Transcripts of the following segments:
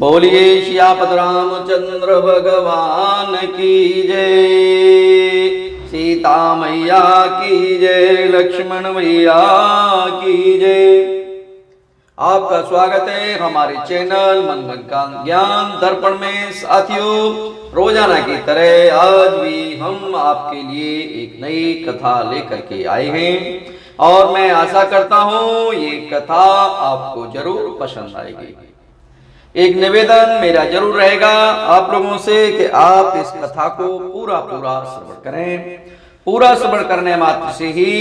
बोलिए सियापत रामचंद्र भगवान की जय। सीता मैया की जय। लक्ष्मण मैया की जय। आपका स्वागत है हमारे चैनल मंगल का ज्ञान दर्पण में। साथियों, रोजाना की तरह आज भी हम आपके लिए एक नई कथा लेकर के आए हैं और मैं आशा करता हूं ये कथा आपको जरूर पसंद आएगी। एक निवेदन मेरा जरूर रहेगा आप लोगों से कि आप इस कथा को पूरा श्रवण करें। पूरा श्रवण करने मात्र से ही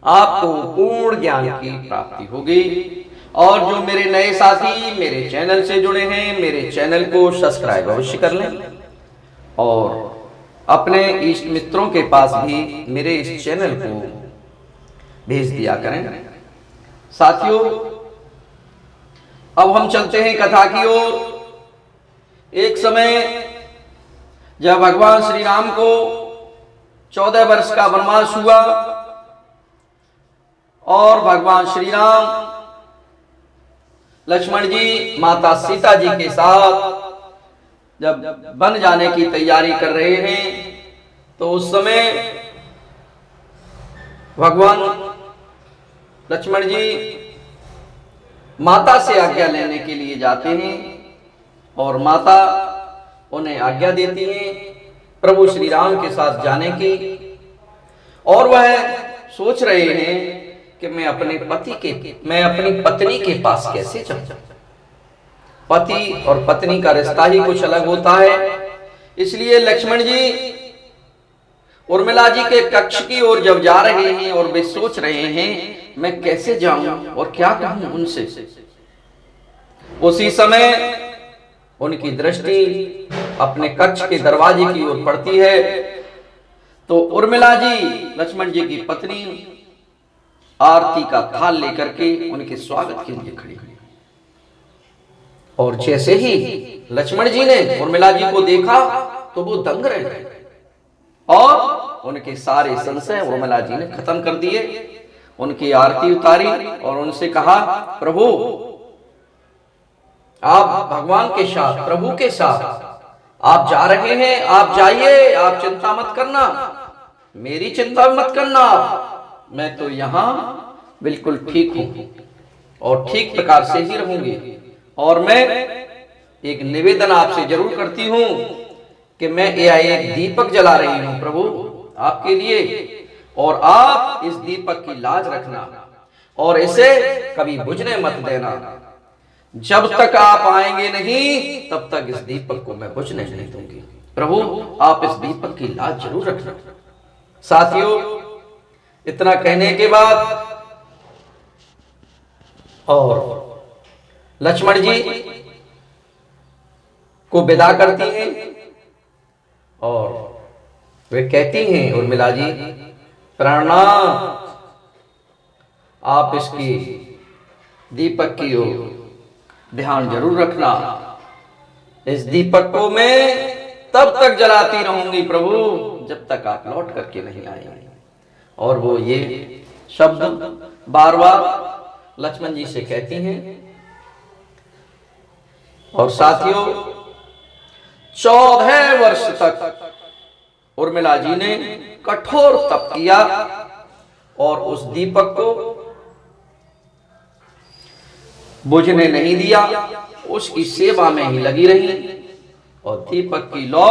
आपको पूर्ण ज्ञान की प्राप्ति होगी। और जो मेरे नए साथी मेरे चैनल से जुड़े हैं, मेरे चैनल को सब्सक्राइब अवश्य कर लें और अपने इष्ट मित्रों के पास भी मेरे इस चैनल को भेज दिया करें। साथियों, अब हम चलते हैं कथा की ओर। एक समय जब भगवान श्री राम को 14 वर्ष का वनवास हुआ और भगवान श्री राम लक्ष्मण जी माता सीता जी के साथ जब वन जाने की तैयारी कर रहे हैं, तो उस समय भगवान लक्ष्मण जी माता से आज्ञा लेने के लिए जाते हैं और माता उन्हें आज्ञा देती हैं प्रभु श्री राम के साथ जाने की। और वह सोच रहे हैं कि मैं अपनी पत्नी के पास कैसे जाऊं। पति और पत्नी का रिश्ता ही कुछ अलग होता है। इसलिए लक्ष्मण जी उर्मिला जी के कक्ष की ओर जब जा रहे हैं और वे सोच रहे हैं मैं कैसे जाऊं और क्या कहूं उनसे, उसी समय उनकी दृष्टि अपने कक्ष के दरवाजे की ओर पड़ती है। तो उर्मिला जी लक्ष्मण जी की पत्नी आरती का थाल लेकर के उनके स्वागत के लिए खड़ी हुई। और जैसे ही लक्ष्मण जी ने उर्मिला जी को देखा तो वो दंग रह गए और उनके सारे संशय उर्मिला जी ने खत्म कर दिए। उनकी आरती उतारी और उनसे कहा, प्रभु आप भगवान के साथ, प्रभु के साथ आप जा रहे हैं, आप जाइए, आप चिंता मत करना, मेरी चिंता मत करना, मैं तो यहां बिल्कुल ठीक हूं और ठीक प्रकार से ही रहूंगी। और मैं एक निवेदन आपसे जरूर करती हूं कि मैं एक दीपक जला रही हूं प्रभु आपके लिए, और आप इस दीपक की लाज रखना और इसे कभी बुझने मत देना। जब तक आप आएंगे नहीं तब तक इस दीपक को मैं बुझने नहीं दूंगी। प्रभु आप इस दीपक की लाज जरूर रखना। साथियों, इतना कहने के बाद और लक्ष्मण जी को विदा करती हैं और वे कहती हैं उर्मिला जी प्रणाम, आप इसकी दीपक की ओर ध्यान जरूर रखना। इस दीपक को मैं तब तक जलाती रहूंगी प्रभु जब तक आप लौट करके नहीं आएंगे। और वो ये शब्द बार बार लक्ष्मण जी से कहती हैं। और साथियों, 14 वर्ष तक उर्मिला जी ने कठोर तप किया और उस दीपक को बुझने नहीं दिया, उसकी सेवा में ही लगी रही और दीपक की लौ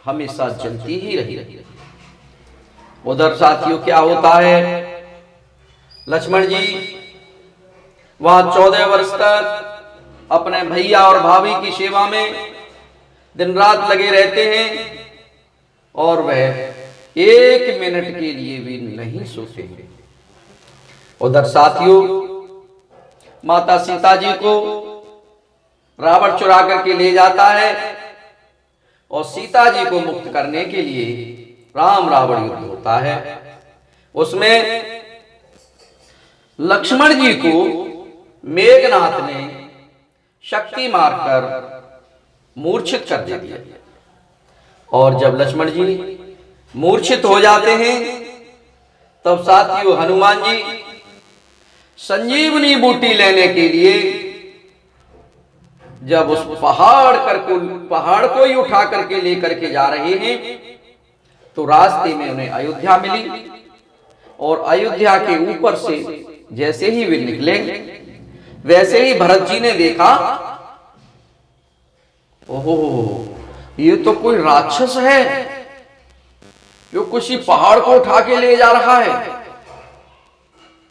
हमेशा जलती ही रही। उधर साथियों क्या होता है, लक्ष्मण जी वहां 14 वर्ष तक अपने भैया और भाभी की सेवा में दिन रात लगे रहते हैं और वह 1 मिनट के लिए भी नहीं सोते हैं। उधर साथियों माता सीता जी को रावण चुरा करके ले जाता है और सीता जी को मुक्त करने के लिए राम रावण युद्ध होता है। उसमें लक्ष्मण जी को मेघनाथ ने शक्ति मारकर मूर्छित कर दे दिया। और जब लक्ष्मण जी मूर्छित हो जाते हैं तब साथियों हनुमान जी संजीवनी बूटी लेने के लिए जब उस पहाड़ को ही उठा करके लेकर के जा रहे हैं तो रास्ते में उन्हें अयोध्या मिली। और अयोध्या के ऊपर से जैसे ही वे निकले वैसे ही भरत जी ने देखा, ओहो ये तो कोई राक्षस है जो किसी पहाड़ को उठा के ले जा रहा है।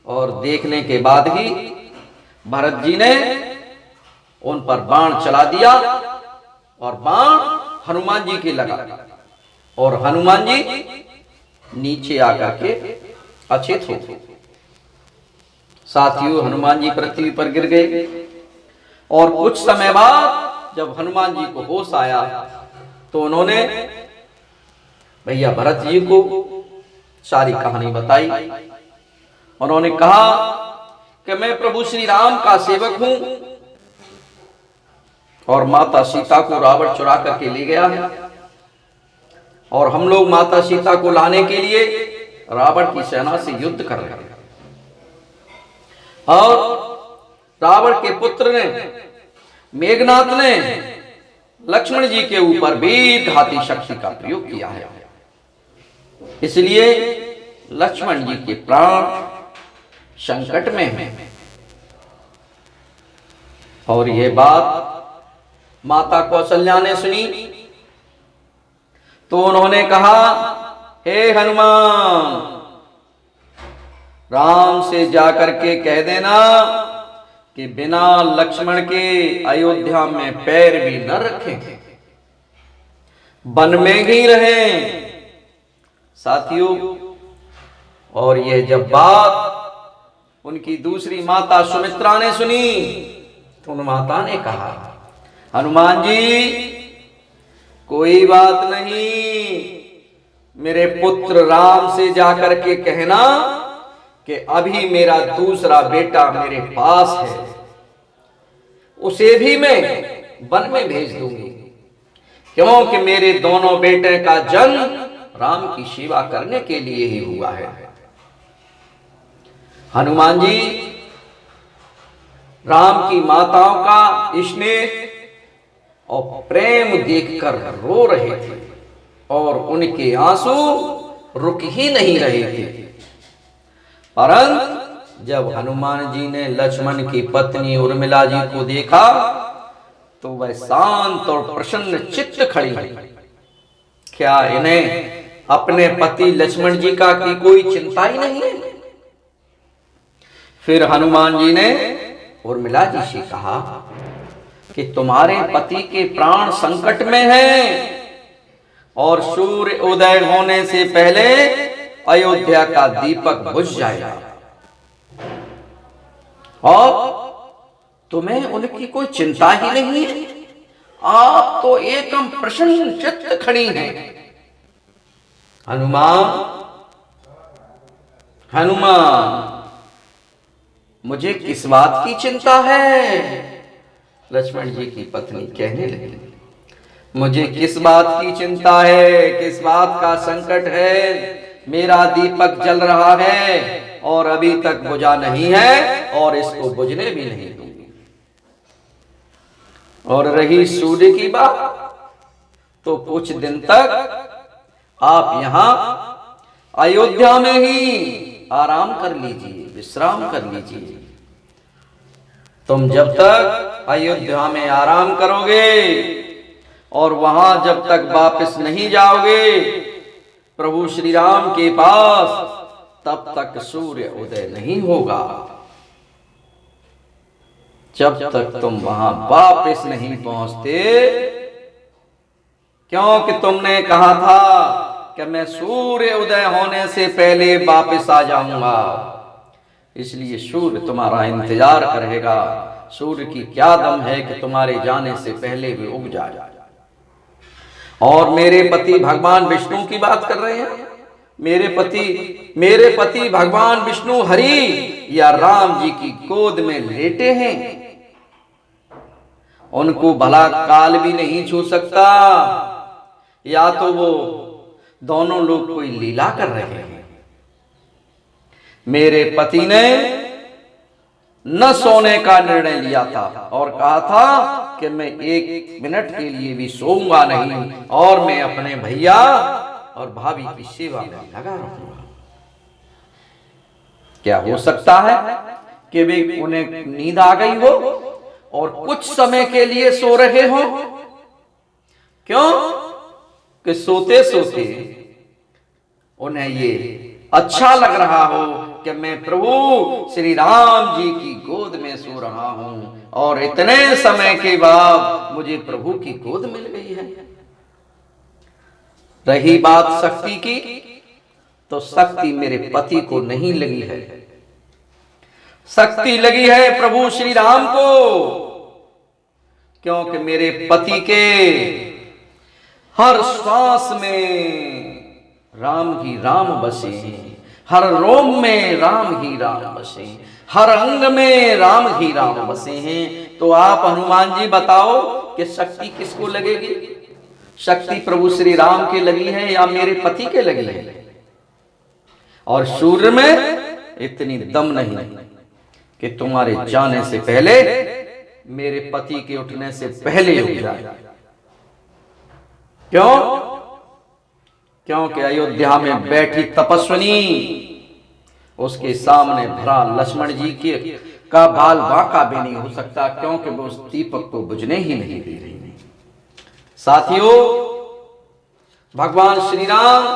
और देखने के बाद ही भरत जी ने उन पर बाण चला दिया और बाण हनुमान जी के लगा और हनुमान जी नीचे आकर के अचेत हो गए। साथियों, हनुमान जी पृथ्वी पर गिर गए और कुछ समय बाद जब हनुमान जी को होश आया तो उन्होंने भैया भरत जी को सारी कहानी बताई। उन्होंने कहा कि मैं प्रभु श्री राम का सेवक हूं और माता सीता को रावण चुरा करके ले गया है और हम लोग माता सीता को लाने के लिए रावण की सेना से युद्ध कर रहे हैं। और रावण के पुत्र ने मेघनाथ ने लक्ष्मण जी के ऊपर भी घाती शक्ति का प्रयोग किया है। इसलिए लक्ष्मण जी के प्राण संकट में हैं। और यह बात माता कौशल्या ने सुनी तो उन्होंने कहा, हे हनुमान, राम से जाकर के कह देना कि बिना लक्ष्मण के अयोध्या में पैर भी न रखें, वन में ही रहें। साथियों, और यह जब बात उनकी दूसरी माता सुमित्रा ने सुनी तो उन माता ने कहा, हनुमान जी कोई बात नहीं, मेरे पुत्र राम से जाकर के कहना कि अभी मेरा दूसरा बेटा मेरे पास है, उसे भी मैं वन में भेज दूंगी, क्योंकि मेरे दोनों बेटे का जन्म राम की सेवा करने के लिए ही हुआ है। हनुमान जी राम की माताओं का स्नेह और प्रेम देखकर रो रहे थे और उनके आंसू रुक ही नहीं रहे थे। परंतु जब हनुमान जी ने लक्ष्मण की पत्नी उर्मिला जी को देखा तो वह शांत और प्रसन्न चित्त खड़ी हुई। क्या इन्हें अपने पति लक्ष्मण जी का की कोई चिंता ही नहीं है? फिर हनुमान जी ने उर्मिला जी से कहा कि तुम्हारे पति के प्राण संकट में हैं और सूर्य उदय होने से पहले अयोध्या का दीपक बुझ जाएगा और तुम्हें उनकी कोई चिंता ही नहीं है। आप तो एकदम प्रसन्न चित्त खड़ी हैं। हनुमान, मुझे किस बात की चिंता है? लक्ष्मण जी की पत्नी कहने लगी, मुझे किस बात की चिंता है, किस बात का संकट है? मेरा दीपक जल रहा है और अभी तक बुझा नहीं है और इसको बुझने भी नहीं दूंगी। और रही सूर्य की बात, तो कुछ दिन तक आप यहां अयोध्या में ही आराम कर लीजिए, विश्राम कर लीजिए। तुम जब तक अयोध्या में आराम करोगे और वहां जब तक वापस नहीं जाओगे प्रभु श्री राम के पास, तब तक सूर्य उदय नहीं होगा। जब तक तुम वहां वापस नहीं पहुंचते, क्योंकि तुमने कहा था कि मैं सूर्य उदय होने से पहले वापस आ जाऊंगा, इसलिए सूर्य तुम्हारा इंतजार करेगा। सूर्य की क्या दम है कि तुम्हारे जाने से पहले भी उग जाए। और मेरे पति भगवान विष्णु की बात कर रहे हैं। मेरे पति भगवान विष्णु हरि या राम जी की गोद में लेटे हैं। उनको भला काल भी नहीं छू सकता, या तो वो दोनों लोग कोई लीला कर रहे हैं। मेरे पति ने न सोने का निर्णय लिया था और कहा था कि मैं 1 मिनट के लिए भी सोऊंगा नहीं और मैं अपने भैया और भाभी की सेवा में लगा रहूंगा। क्या हो सकता है कि वे उन्हें नींद आ गई हो और कुछ समय के लिए सो रहे हो? क्यों कि सोते सोते उन्हें ये अच्छा लग रहा हो कि मैं प्रभु श्री राम जी की गोद में सो रहा हूं और इतने समय के बाद मुझे प्रभु की गोद मिल गई है। रही बात शक्ति की, तो शक्ति मेरे पति को नहीं लगी है, शक्ति लगी है प्रभु श्री राम को, क्योंकि मेरे पति के हर श्वास में राम ही राम बसे हैं, हर रोम में राम ही राम बसे, हर अंग में राम ही राम बसे हैं। तो आप हनुमान जी बताओ कि शक्ति किसको लगेगी? शक्ति प्रभु श्री राम के लगी है या मेरे पति के लगी है? और सूर्य में इतनी दम नहीं कि तुम्हारे जाने से पहले मेरे पति के उठने से पहले हो जाए। क्यों? क्योंकि अयोध्या में बैठी तपस्विनी, उसके सामने भरा लक्ष्मण जी के का बाल बांका भी नहीं हो सकता, क्योंकि वो उस दीपक को बुझने ही नहीं दे रही। साथियों, भगवान श्री राम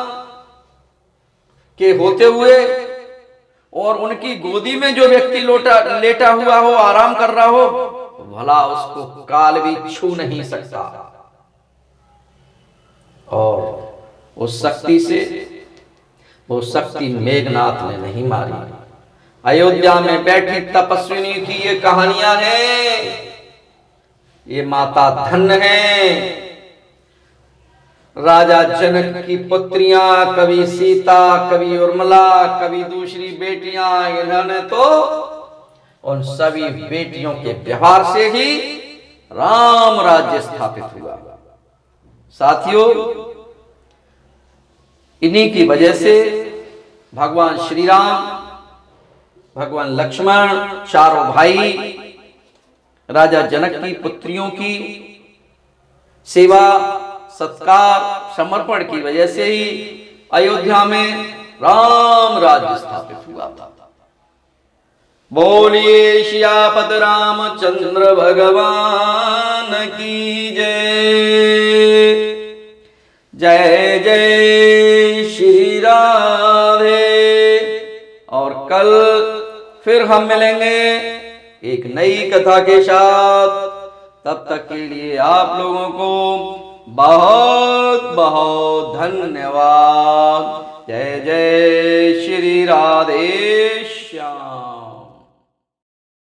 के होते हुए और उनकी गोदी में जो व्यक्ति लेटा हुआ हो, आराम कर रहा हो, भला उसको काल भी छू नहीं सकता। और उस शक्ति से, वो शक्ति मेघनाथ ने नहीं मारी। अयोध्या में बैठी तपस्विनी की ये कहानियां हैं, ये माता धन्य है। राजा जनक की पुत्रियां, कभी सीता, कभी उर्मिला, कभी दूसरी बेटियां, इन्होंने तो उन सभी बेटियों के व्यवहार से ही राम राज्य स्थापित हुआ। साथियों, इन्हीं की वजह से भगवान श्री राम, भगवान लक्ष्मण, चारों भाई राजा जनक की पुत्रियों की सेवा, सत्कार, समर्पण की वजह से ही अयोध्या में राम राज्य स्थापित हुआ था। बोलिए सियापत रामचंद्र भगवान की जय। जय जय श्री राधे। और कल फिर हम मिलेंगे एक नई कथा के साथ। तब तक के लिए आप लोगों को बहुत बहुत धन्यवाद। जय जय श्री राधे श्याम।